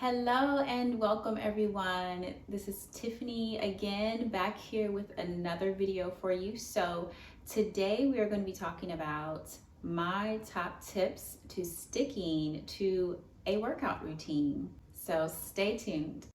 Hello and welcome everyone. This is Tiffany again, back here with another video for you. So today we are going to be talking about my top tips to sticking to a workout routine. So stay tuned.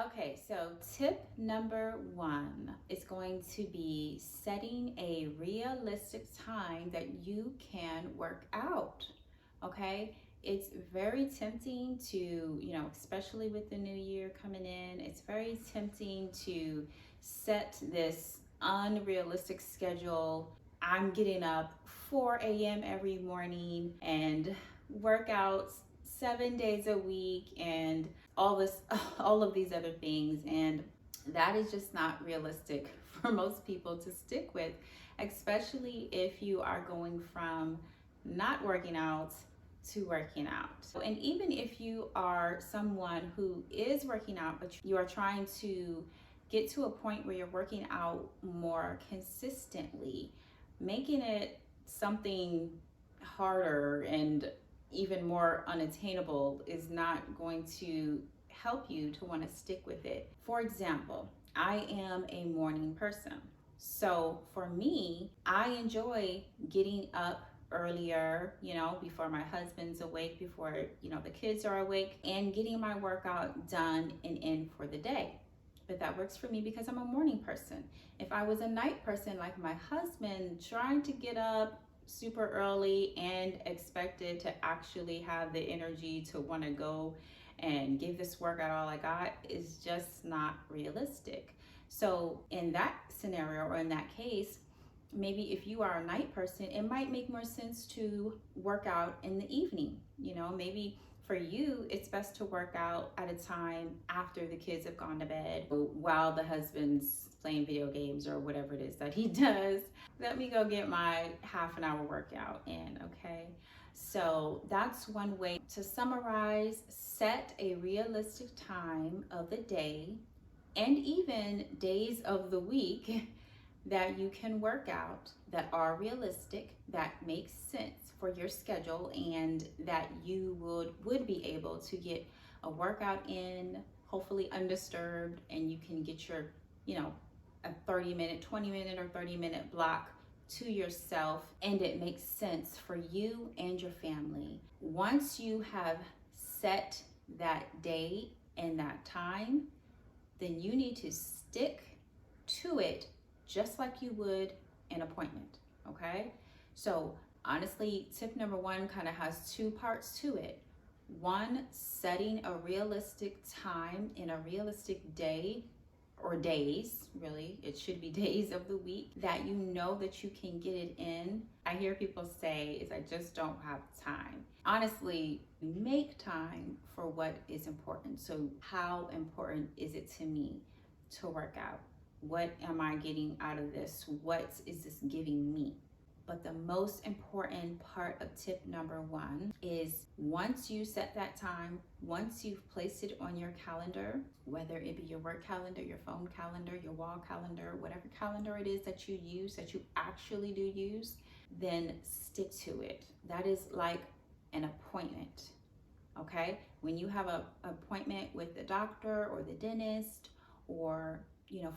Okay, so tip number one is going to be setting a realistic time that you can work out. Okay, it's very tempting to, especially with the new year coming in, it's very tempting to set this unrealistic schedule. I'm getting up 4 a.m. every morning and workouts 7 days a week and all this all of these other things, and that is just not realistic for most people to stick with, especially if you are going from not working out to working out. And even if you are someone who is working out but you are trying to get to a point where you're working out more consistently, making it something harder and even more unattainable is not going to help you to want to stick with it. For example, I am a morning person. So for me, I enjoy getting up earlier, before my husband's awake, before, the kids are awake, and getting my workout done and in for the day. But that works for me because I'm a morning person. If I was a night person like my husband, trying to get up super early and expected to actually have the energy to want to go and give this workout all I got is just not realistic. So in that scenario, or in that case, maybe if you are a night person, it might make more sense to work out in the evening. Maybe for you, it's best to work out at a time after the kids have gone to bed, while the husband's playing video games or whatever it is that he does. Let me go get my half an hour workout in, okay? So that's one way to summarize. Set a realistic time of the day and even days of the week that you can work out, that are realistic, that make sense for your schedule, and that you would be able to get a workout in, hopefully undisturbed, and you can get your, a 30-minute, 20-minute, or 30-minute block to yourself, and it makes sense for you and your family. Once you have set that day and that time, then you need to stick to it just like you would an appointment, okay? So honestly, tip number one kind of has two parts to it. One, setting a realistic time in a realistic day, or days, really, it should be days of the week that you know that you can get it in. I hear people say is I just don't have time. Honestly, make time for what is important. So how important is it to me to work out? What am I getting out of this? What is this giving me? But the most important part of tip number one is, once you set that time, once you've placed it on your calendar, whether it be your work calendar, your phone calendar, your wall calendar, whatever calendar it is that you use, that you actually do use, then stick to it. That is like an appointment, okay? When you have an appointment with the doctor or the dentist, or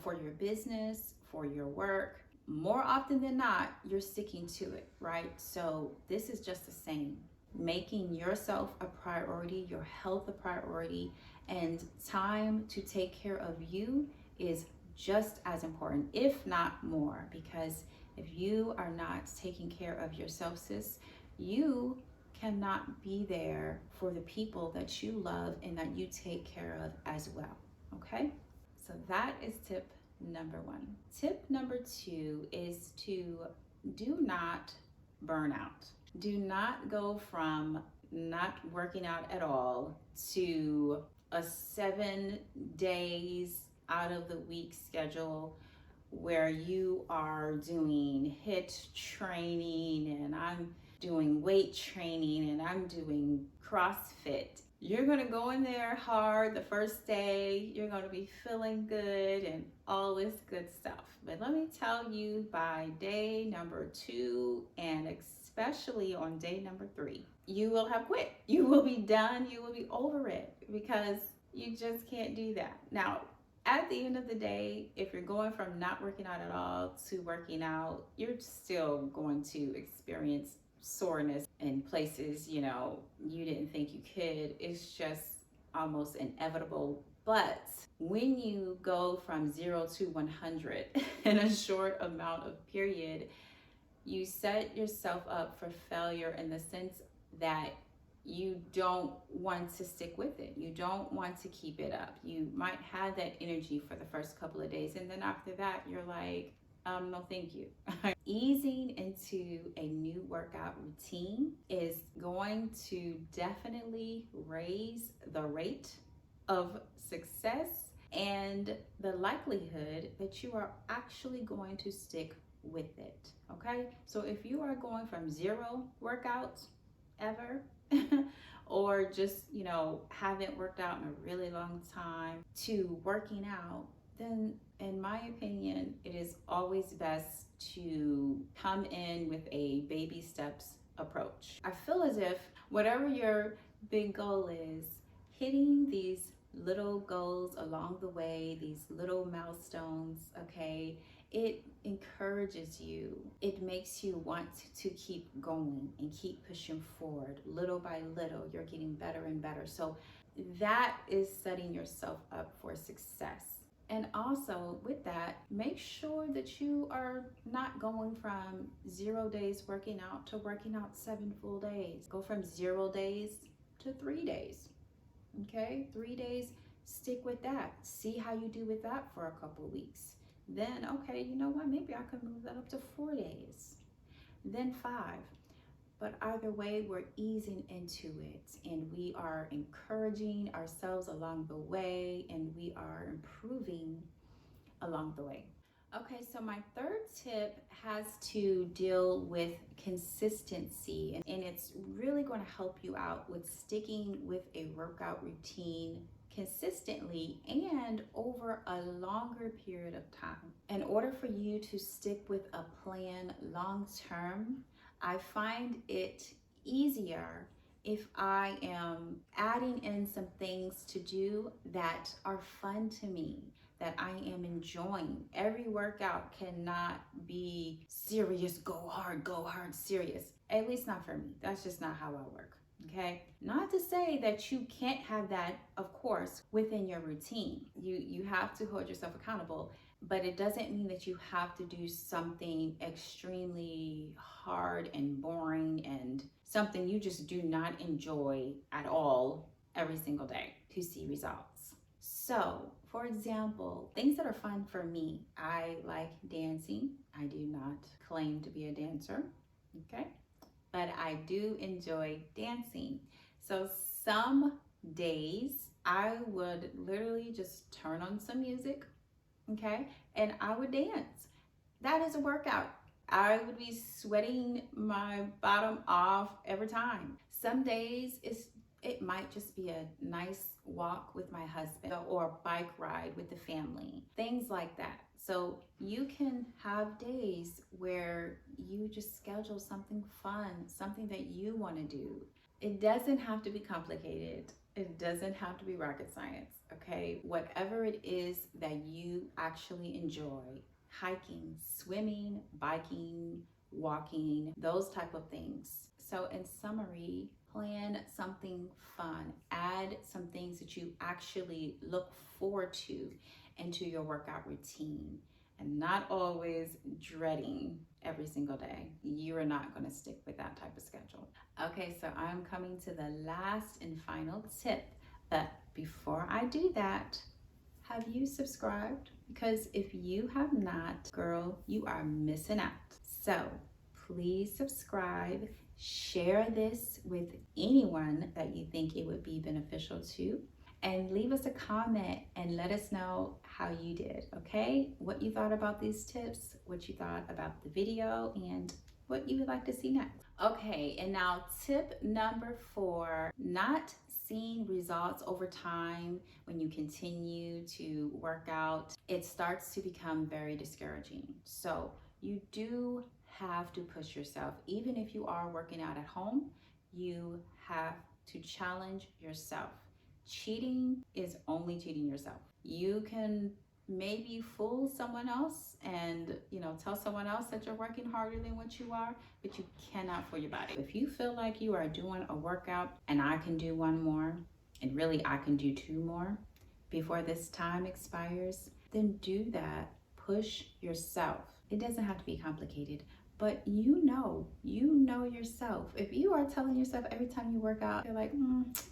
for your business, for your work, more often than not, you're sticking to it, right? So this is just the same. Making yourself a priority, your health a priority, and time to take care of you is just as important, if not more, because if you are not taking care of yourself, sis, you cannot be there for the people that you love and that you take care of as well, okay? So that is tip number one. Tip number two is to do not burn out. Do not go from not working out at all to a 7 days out of the week schedule where you are doing HIIT training and I'm doing weight training and I'm doing CrossFit. You're going to go in there hard the first day. You're going to be feeling good and all this good stuff. But let me tell you, by day number 2 and especially on day number 3, you will have quit. You will be done. You will be over it because you just can't do that. Now, at the end of the day, if you're going from not working out at all to working out, you're still going to experience soreness in places you didn't think you could. It's just almost inevitable. But when you go from 0 to 100 in a short amount of period, you set yourself up for failure in the sense that you don't want to stick with it. You don't want to keep it up. You might have that energy for the first couple of days, and then after that, you're like, no, thank you. Easing into a new workout routine is going to definitely raise the rate of success and the likelihood that you are actually going to stick with it. Okay, so if you are going from 0 workouts ever or just haven't worked out in a really long time to working out, then in my opinion it is always best to come in with a baby steps approach. I feel as if whatever your big goal is, hitting these little goals along the way, these little milestones, okay, it encourages you. It makes you want to keep going and keep pushing forward. Little by little, you're getting better and better. So that is setting yourself up for success. And also with that, make sure that you are not going from 0 days working out to working out 7 full days. Go from 0 days to 3 days. Okay, 3 days, stick with that. See how you do with that for a couple weeks. Then, okay, you know what? Maybe I could move that up to 4 days, then 5. But either way, we're easing into it and we are encouraging ourselves along the way and we are improving along the way. Okay, so my third tip has to deal with consistency, and it's really going to help you out with sticking with a workout routine consistently and over a longer period of time. In order for you to stick with a plan long term, I find it easier if I am adding in some things to do that are fun to me, that I am enjoying. Every workout cannot be serious, go hard, serious. At least not for me. That's just not how I work. Okay, not to say that you can't have that, of course, within your routine. You have to hold yourself accountable, but it doesn't mean that you have to do something extremely hard and boring and something you just do not enjoy at all every single day to see results. So, for example, things that are fun for me, I like dancing. I do not claim to be a dancer, okay? But I do enjoy dancing. So some days I would literally just turn on some music, okay? And I would dance. That is a workout. I would be sweating my bottom off every time. Some days it might just be a nice walk with my husband or a bike ride with the family, things like that. So you can have days where you just schedule something fun, something that you want to do. It doesn't have to be complicated. It doesn't have to be rocket science, okay? Whatever it is that you actually enjoy, hiking, swimming, biking, walking, those type of things. So in summary, plan something fun. Add some things that you actually look forward to into your workout routine and not always dreading every single day. You are not going to stick with that type of schedule. Okay, so I'm coming to the last and final tip. But before I do that, have you subscribed? Because if you have not, girl, you are missing out. So please subscribe, share this with anyone that you think it would be beneficial to, and leave us a comment and let us know how you did, okay? What you thought about these tips, what you thought about the video, and what you would like to see next. Okay, and now tip number 4, not seeing results over time when you continue to work out, it starts to become very discouraging. So you do have to push yourself. Even if you are working out at home, you have to challenge yourself. Cheating is only cheating yourself. You can maybe fool someone else and tell someone else that you're working harder than what you are, but you cannot fool your body. If you feel like you are doing a workout and I can do one more, and really I can do 2 more before this time expires, then do that. Push yourself. It doesn't have to be complicated, but you know yourself. If you are telling yourself every time you work out, you're like,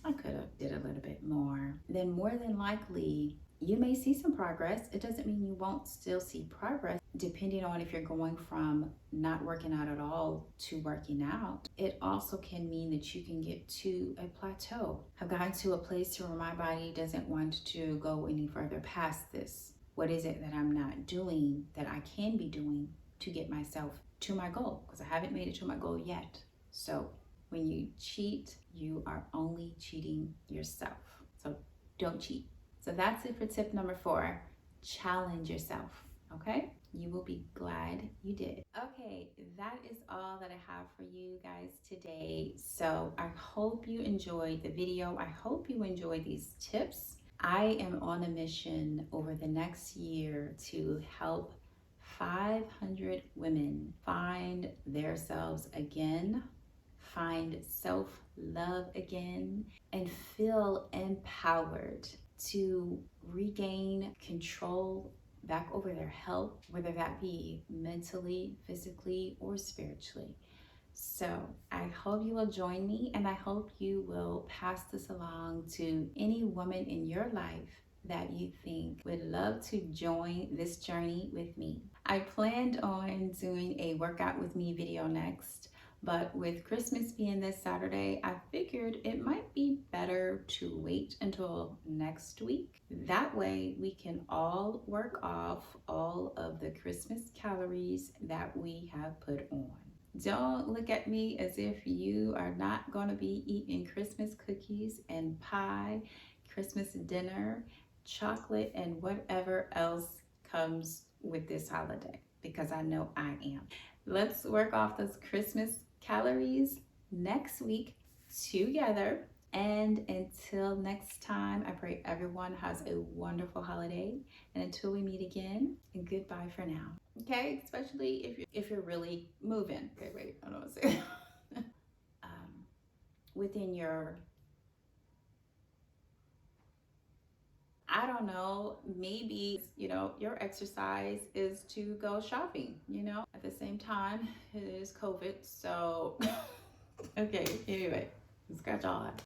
I could have did a little bit more, then more than likely you may see some progress. It doesn't mean you won't still see progress, depending on if you're going from not working out at all to working out. It also can mean that you can get to a plateau. I've gotten to a place where my body doesn't want to go any further past this. What is it that I'm not doing that I can be doing to get myself to my goal? Because I haven't made it to my goal yet. So when you cheat, you are only cheating yourself. So don't cheat. So that's it for tip number 4. Challenge yourself, okay? You will be glad you did. Okay, that is all that I have for you guys today. So I hope you enjoyed the video. I hope you enjoyed these tips. I am on a mission over the next year to help 500 women find themselves again, find self-love again, and feel empowered to regain control back over their health, whether that be mentally, physically, or spiritually. So I hope you will join me, and I hope you will pass this along to any woman in your life that you think would love to join this journey with me. I planned on doing a workout with me video next, but with Christmas being this Saturday, I figured it might be better to wait until next week. That way we can all work off all of the Christmas calories that we have put on. Don't look at me as if you are not going to be eating Christmas cookies and pie, Christmas dinner, chocolate, and whatever else comes with this holiday, because I know I am. Let's work off those Christmas calories next week together. And until next time, I pray everyone has a wonderful holiday. And until we meet again, goodbye for now. Okay, especially if you're really moving. Okay, wait, I don't know what to say. Within your, I don't know, maybe, your exercise is to go shopping, At the same time, it is COVID, so, okay, anyway, scratch all that.